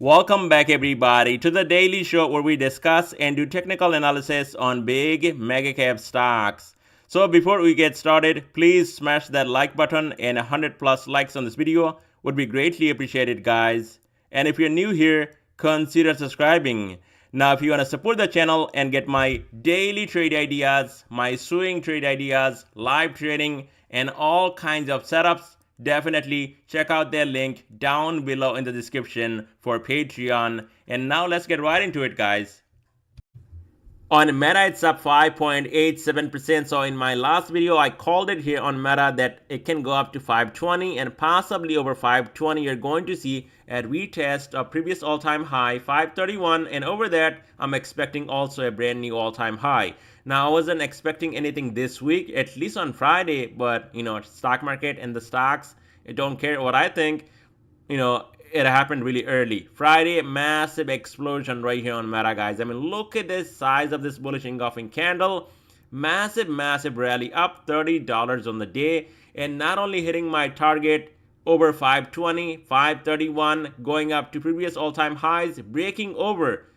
Welcome back everybody to the daily show where we discuss and do technical analysis on big mega cap stocks. So before we get started, please smash that like button, and 100 plus likes on this video would be greatly appreciated, guys. And if you're new here, consider subscribing. Now if you want to support the channel and get my daily trade ideas, my swing trade ideas, live trading, and all kinds of setups, definitely check out their link down below in the description for Patreon. And now let's get right into it, guys. On Meta, it's up 5.87%. So in my last video, I called it here on Meta that it can go up to 520 and possibly over 520. You're going to see a retest of previous all-time high, 531. And over that, I'm expecting also a brand new all-time high. Now, I wasn't expecting anything this week, at least on Friday. But, stock market and the stocks, it don't care what I think. It happened really early. Friday, massive explosion right here on Meta, guys. I mean, look at this size of this bullish engulfing candle. Massive rally, up $30 on the day. And not only hitting my target over 520, 531, going up to previous all-time highs, breaking over,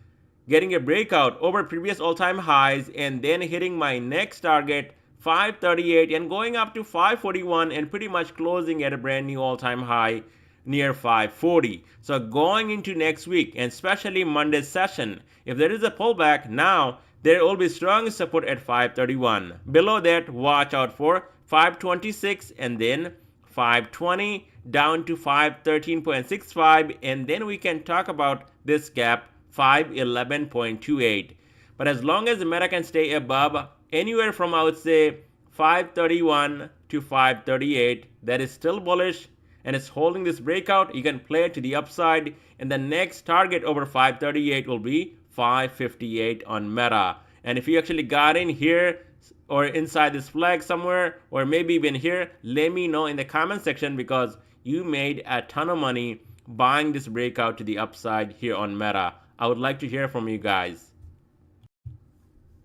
getting a breakout over previous all-time highs, and then hitting my next target, 538, and going up to 541, and pretty much closing at a brand new all-time high near 540. So going into next week, and especially Monday's session, if there is a pullback, now there will be strong support at 531. Below that, watch out for 526 and then 520 down to 513.65, and then we can talk about this gap 511.28. But as long as the Meta can stay above anywhere from, I would say, 531 to 538, that is still bullish, and it's holding this breakout, you can play it to the upside, and the next target over 538 will be 558 on Meta. And if you actually got in here or inside this flag somewhere, or maybe even here, let me know in the comment section, because you made a ton of money buying this breakout to the upside here on Meta. I would like to hear from you guys.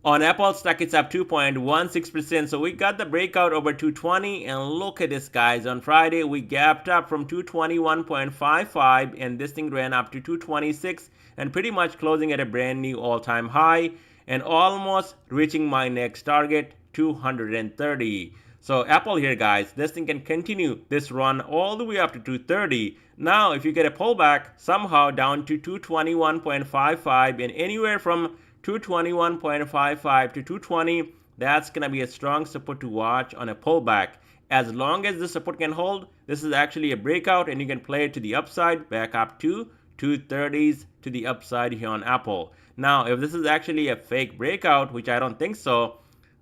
On Apple stock, it's up 2.16%. So we got the breakout over 220, and look at this, guys. On Friday, we gapped up from 221.55, and this thing ran up to 226, and pretty much closing at a brand new all-time high, and almost reaching my next target, 230. So Apple here, guys, this thing can continue this run all the way up to 230. Now, if you get a pullback somehow down to 221.55, and anywhere from 221.55 to 220, that's going to be a strong support to watch on a pullback. As long as the support can hold, this is actually a breakout, and you can play it to the upside back up to 230s to the upside here on Apple. Now, if this is actually a fake breakout, which I don't think so,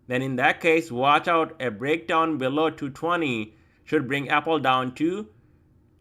then in that case, watch out. A breakdown below 220 should bring Apple down to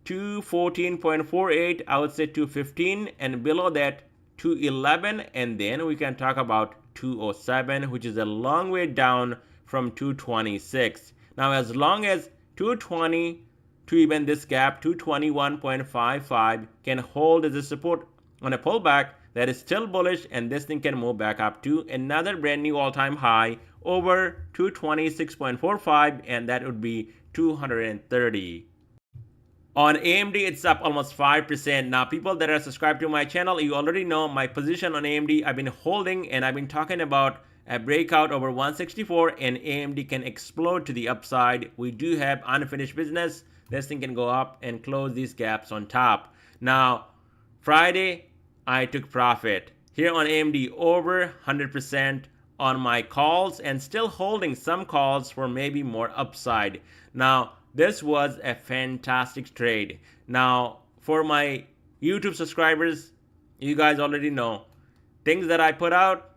214.48, I would say 215, and below that 211, and then we can talk about 207, which is a long way down from 226. Now, as long as 220 to even this gap, 221.55, can hold as a support on a pullback, that is still bullish, and this thing can move back up to another brand new all-time high over 226.45, and that would be 230. On AMD, it's up almost 5%. Now, people that are subscribed to my channel, you already know my position on AMD. I've been holding, and I've been talking about a breakout over 164, and AMD can explode to the upside. We do have unfinished business. This thing can go up and close these gaps on top. Now, Friday, I took profit. Here on AMD, over 100% on my calls, and still holding some calls for maybe more upside. Now, this was a fantastic trade. Now, for my YouTube subscribers, you guys already know things that I put out,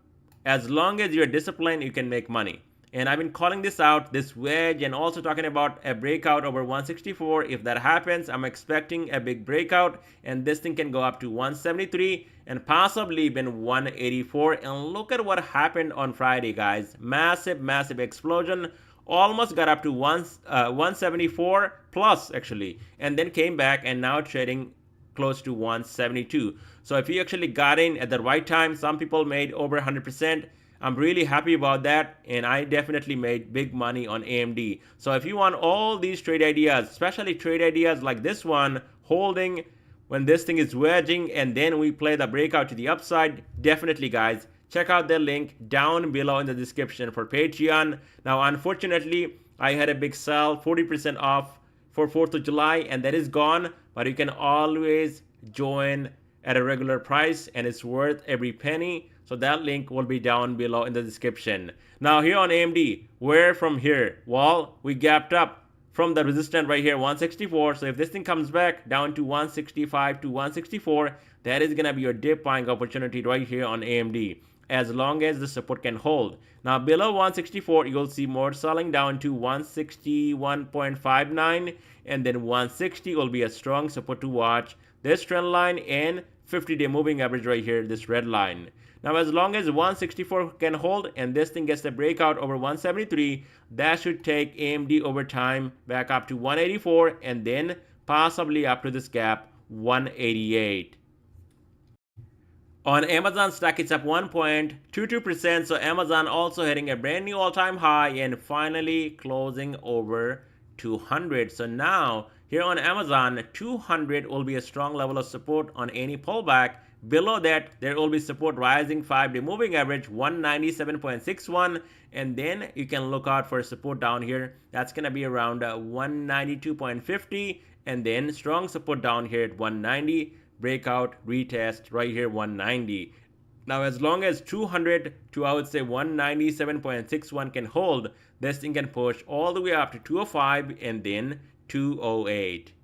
as long as you're disciplined, you can make money. And I've been calling this out, this wedge, and also talking about a breakout over 164. If that happens, I'm expecting a big breakout, and this thing can go up to 173 and possibly even 184. And look at what happened on Friday, guys. Massive explosion. Almost got up to 174 plus, actually, and then came back, and now trading close to 172. So if you actually got in at the right time, some people made over 100%. I'm really happy about that, and I definitely made big money on AMD. So if you want all these trade ideas, especially trade ideas like this one, holding when this thing is wedging and then we play the breakout to the upside, definitely guys, check out the link down below in the description for Patreon. Now, unfortunately, I had a big sale, 40% off for 4th of July, and that is gone, but you can always join at a regular price and it's worth every penny. So that link will be down below in the description. Now here on AMD, where from here? Well, we gapped up from the resistance right here, 164. So if this thing comes back down to 165 to 164, that is gonna be your dip buying opportunity right here on AMD, as long as the support can hold. Now below 164, you'll see more selling down to 161.59, and then 160 will be a strong support to watch. This trend line and 50-day moving average right here, this red line. Now as long as 164 can hold and this thing gets a breakout over 173, that should take AMD over time back up to 184 and then possibly up to this gap 188. On Amazon stock, it's up 1.22%, so Amazon also hitting a brand new all-time high and finally closing over 200. So now here on Amazon, 200 will be a strong level of support on any pullback. Below that, there will be support rising 5-day moving average 197.61, and then you can look out for support down here. That's going to be around 192.50, and then strong support down here at 190. Breakout retest right here 190. Now as long as 200 to I would say 197.61 can hold, this thing can push all the way up to 205 and then 208.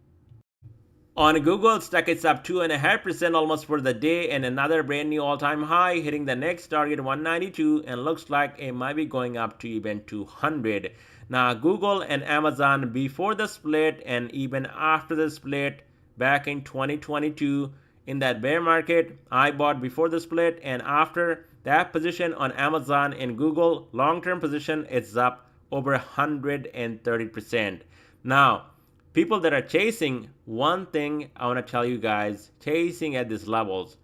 On Google stock, it's up 2.5% almost for the day and another brand new all-time high, hitting the next target 192, and looks like it might be going up to even 200. Now Google and Amazon before the split and even after the split back in 2022 in that bear market, I bought before the split, and after that position on Amazon and Google, long-term position, it's up over 130%. Now, people that are chasing, one thing I want to tell you guys, chasing at these levels.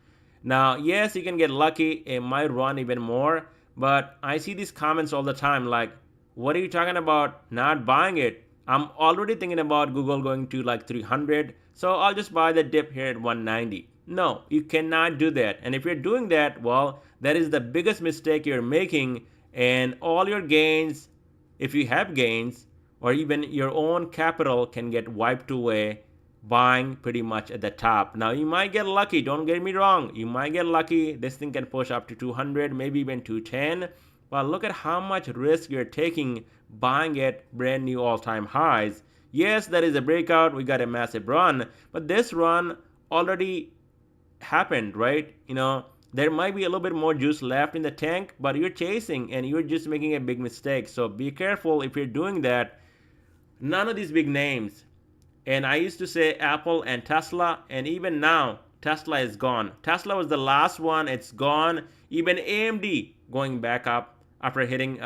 Now, yes, you can get lucky, it might run even more, but I see these comments all the time like, what are you talking about not buying it? I'm already thinking about Google going to like 300, so I'll just buy the dip here at 190. No, you cannot do that. And if you're doing that, well, that is the biggest mistake you're making, and all your gains, if you have gains, or even your own capital can get wiped away buying pretty much at the top. Now you might get lucky, don't get me wrong, you might get lucky, this thing can push up to 200, maybe even 210, but look at how much risk you're taking buying at brand new all-time highs. Yes, that is a breakout, we got a massive run, but this run already happened, right? You know, there might be a little bit more juice left in the tank, but you're chasing and you're just making a big mistake. So be careful if you're doing that. None of these big names, and I used to say Apple and Tesla, and even now Tesla is gone. Tesla was the last one, it's gone. Even AMD going back up after hitting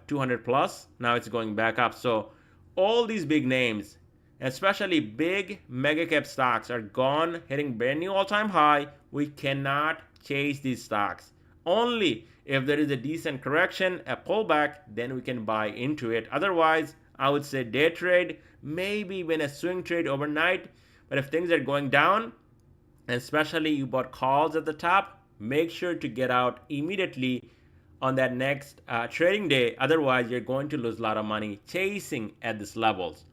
200 plus, now it's going back up. So all these big names, especially big mega cap stocks, are gone, hitting brand new all-time high. We cannot chase these stocks. Only if there is a decent correction, a pullback, then we can buy into it. Otherwise, I would say day trade, maybe even a swing trade overnight. But if things are going down, and especially you bought calls at the top, make sure to get out immediately on that next trading day. Otherwise, you're going to lose a lot of money chasing at these levels.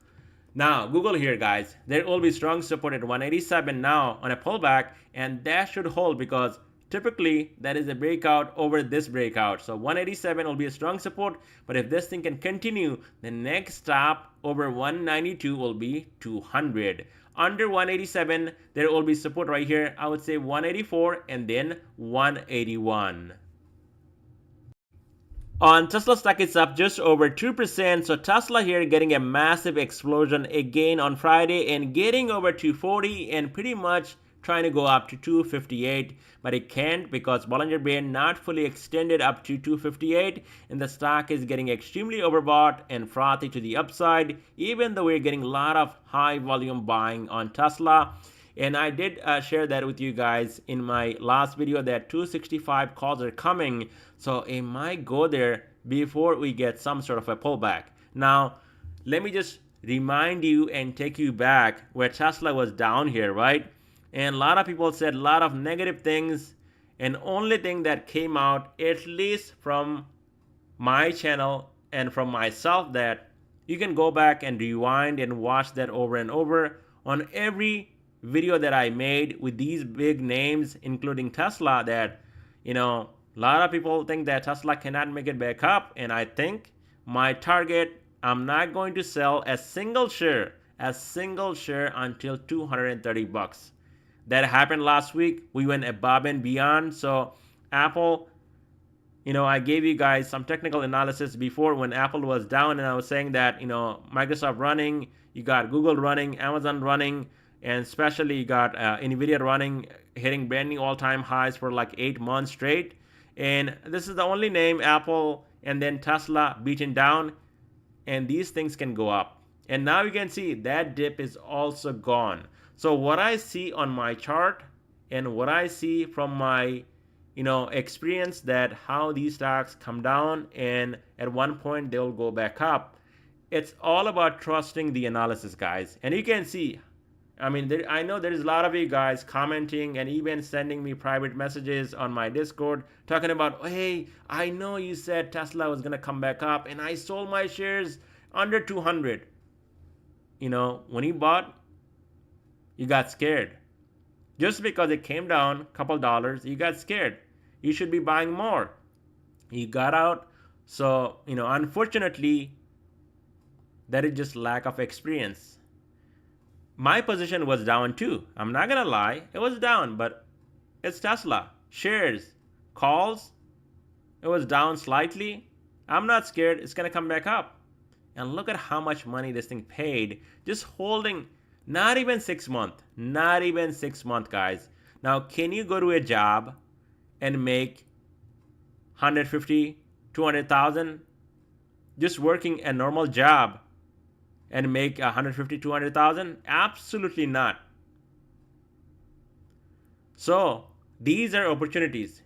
Now, Google here, guys, there will be strong support at 187 now on a pullback, and that should hold because typically that is a breakout over this breakout. So 187 will be a strong support, but if this thing can continue, the next stop over 192 will be 200. Under 187, there will be support right here. I would say 184 and then 181. On Tesla stock, it's up just over 2%. So Tesla here getting a massive explosion again on Friday and getting over 240 and pretty much trying to go up to 258, but it can't because Bollinger Band not fully extended up to 258, and the stock is getting extremely overbought and frothy to the upside, even though we're getting a lot of high volume buying on Tesla. And I did share that with you guys in my last video that 265 calls are coming, so it might go there before we get some sort of a pullback. Now, let me just remind you and take you back where Tesla was down here, right? And a lot of people said a lot of negative things. And only thing that came out, at least from my channel and from myself, that you can go back and rewind and watch that over and over on every video that I made with these big names, including Tesla, that, a lot of people think that Tesla cannot make it back up. And I think my target, I'm not going to sell a single share until 230 bucks. That happened last week. We went above and beyond. So Apple, I gave you guys some technical analysis before when Apple was down, and I was saying that, Microsoft running, you got Google running, Amazon running, and especially you got Nvidia running, hitting brand new all-time highs for like 8 months straight. And this is the only name, Apple and then Tesla, beaten down, and these things can go up. And now you can see that dip is also gone. So what I see on my chart and what I see from my experience, that how these stocks come down and at one point they'll go back up. It's all about trusting the analysis, guys. And you can see, I know there is a lot of you guys commenting and even sending me private messages on my Discord talking about, oh, hey, I know you said Tesla was going to come back up and I sold my shares under 200. When you bought, you got scared. Just because it came down a couple dollars, you got scared. You should be buying more. You got out. So, unfortunately, that is just lack of experience. My position was down too. I'm not going to lie. It was down, but it's Tesla. Shares, calls, it was down slightly. I'm not scared. It's going to come back up. And look at how much money this thing paid just holding. Not even 6 months. Not even 6 months, guys. Now, can you go to a job and make 150, 200,000 just working a normal job and make 150, 200,000? Absolutely not. So, these are opportunities.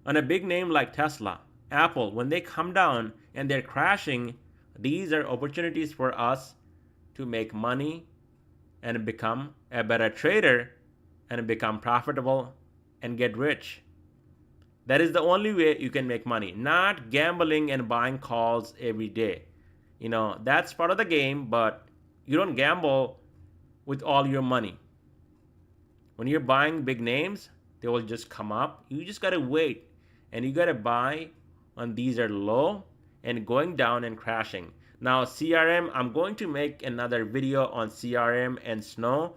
On a big name like Tesla, Apple, when they come down and they're crashing, these are opportunities for us to make money and become a better trader and become profitable and get rich. That is the only way you can make money, not gambling and buying calls every day. That's part of the game, but you don't gamble with all your money. When you're buying big names, they will just come up. You just got to wait, and you got to buy when these are low and going down and crashing. Now, CRM, I'm going to make another video on CRM and Snow.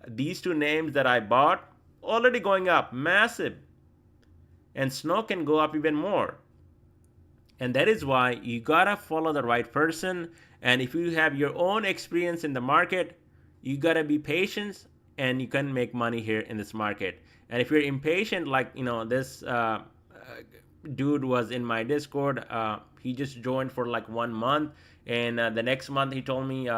These two names that I bought, already going up, massive. And Snow can go up even more. And that is why you gotta follow the right person. And if you have your own experience in the market, you gotta be patient and you can make money here in this market. And if you're impatient, like, this dude was in my Discord, he just joined for like 1 month. And the next month he told me,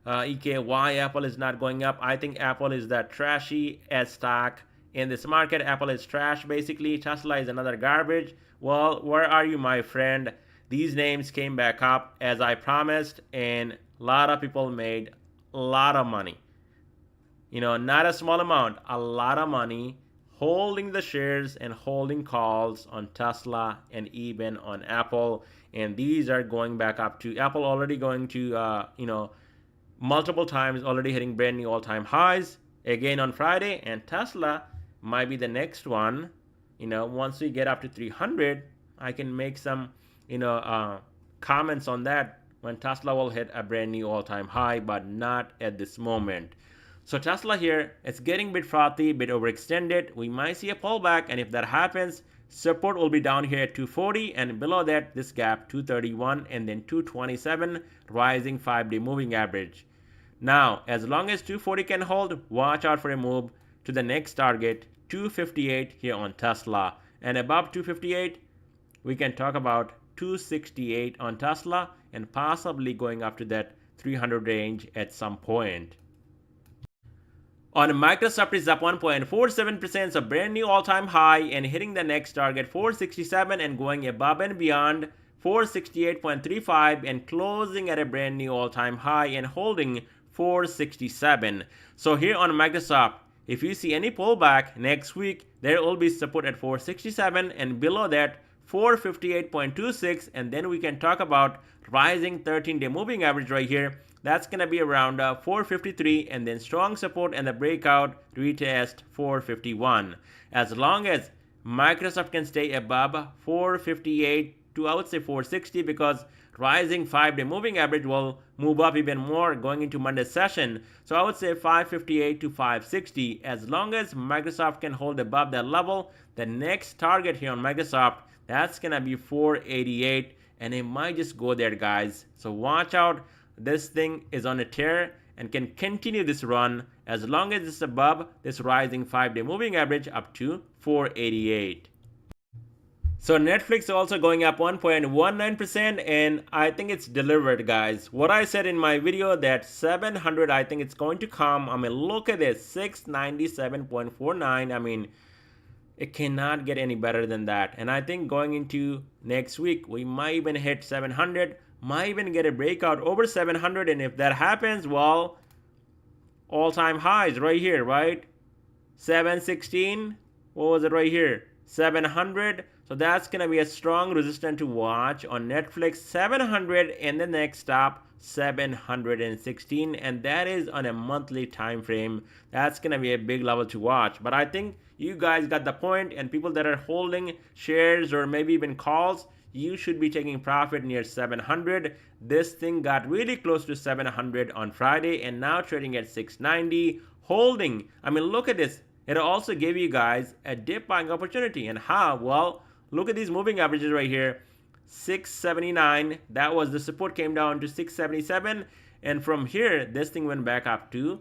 EK, why Apple is not going up. I think Apple is that trashy as stock in this market. Apple is trash, basically. Tesla is another garbage. Well, where are you, my friend? These names came back up as I promised, and a lot of people made a lot of money. Not a small amount, a lot of money holding the shares and holding calls on Tesla and even on Apple. And these are going back up to Apple, already going to, multiple times, already hitting brand new all-time highs again on Friday. And Tesla might be the next one. Once we get up to 300, I can make some, comments on that when Tesla will hit a brand new all-time high, but not at this moment. So Tesla here, it's getting a bit frothy, a bit overextended. We might see a pullback, and if that happens, support will be down here at 240, and below that, this gap 231 and then 227, rising 5-day moving average. Now, as long as 240 can hold, watch out for a move to the next target, 258 here on Tesla. And above 258, we can talk about 268 on Tesla and possibly going up to that 300 range at some point. On Microsoft, is up 1.47%, so brand new all-time high and hitting the next target 467 and going above and beyond 468.35 and closing at a brand new all-time high and holding 467. So here on Microsoft, if you see any pullback next week, there will be support at 467 and below that 458.26, and then we can talk about rising 13-day moving average right here. That's going to be around 453, and then strong support and the breakout retest 451. As long as Microsoft can stay above 458 to, I would say, 460, because rising 5-day moving average will move up even more going into Monday's session. So I would say 558 to 560. As long as Microsoft can hold above that level, the next target here on Microsoft, that's going to be 488, and it might just go there, guys. So watch out. This thing is on a tear and can continue this run as long as it's above this rising 5-day moving average up to 488. So Netflix also going up 1.19%, and I think it's delivered, guys. What I said in my video that 700, I think it's going to come. I mean, look at this, 697.49. I mean, it cannot get any better than that. And I think going into next week, we might even hit 700, might even get a breakout over 700. And if that happens, well, all-time highs right here, right? 716, what was it right here? 700. So that's going to be a strong resistance to watch on Netflix. 700, and the next stop 716, and that is on a monthly time frame. That's going to be a big level to watch. But I think you guys got the point, and people that are holding shares or maybe even calls, you should be taking profit near 700. This thing got really close to 700 on Friday and now trading at 690, holding. I mean, look at this. It also gave you guys a dip buying opportunity. And how? Well, look at these moving averages right here. 679, that was the support, came down to 677, and from here this thing went back up to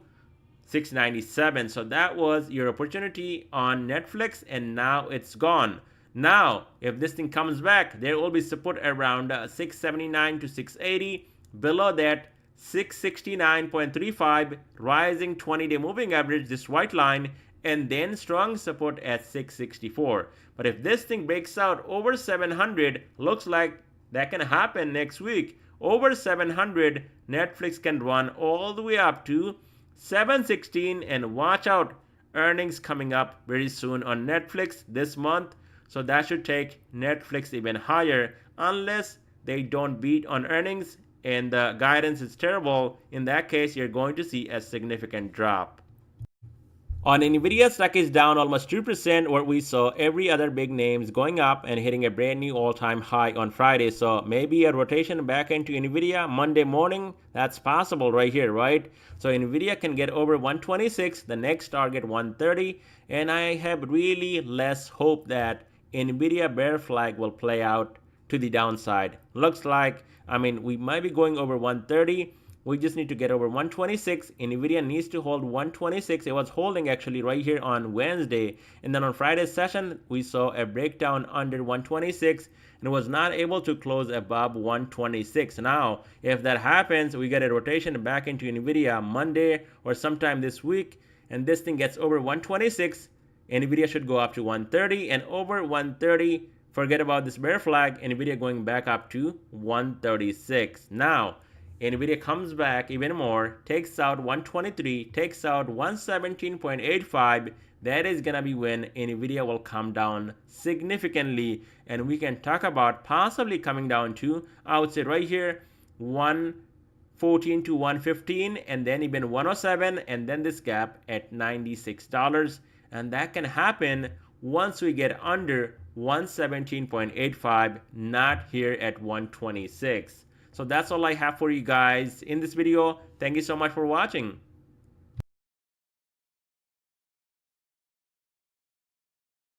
697. So that was your opportunity on Netflix, and now it's gone. Now if this thing comes back, there will be support around 679 to 680. Below that 669.35, rising 20-day moving average, this white line, and then strong support at 664. But if this thing breaks out over 700, looks like that can happen next week. Over 700, Netflix can run all the way up to 716, and watch out, earnings coming up very soon on Netflix this month. So that should take Netflix even higher, unless they don't beat on earnings and the guidance is terrible. In that case, you're going to see a significant drop. On Nvidia, stock is down almost 2%, where we saw every other big names going up and hitting a brand new all-time high on Friday. So maybe a rotation back into Nvidia Monday morning, that's possible right here, right? So Nvidia can get over 126, the next target 130, and I have really less hope that Nvidia bear flag will play out to the downside. Looks like, I mean, we might be going over 130. We just need to get over 126. Nvidia needs to hold 126. It was holding actually right here on Wednesday. And then on Friday's session, we saw a breakdown under 126 and was not able to close above 126. Now, if that happens, we get a rotation back into Nvidia Monday or sometime this week, and this thing gets over 126, Nvidia should go up to 130, and over 130, forget about this bear flag, Nvidia going back up to 136. Now, Nvidia comes back even more, takes out 123, takes out 117.85. That is gonna be when Nvidia will come down significantly, and we can talk about possibly coming down to, I would say right here, 114 to 115, and then even 107, and then this gap at $96. And that can happen once we get under 117.85, not here at 126. So that's all I have for you guys in this video. Thank you so much for watching.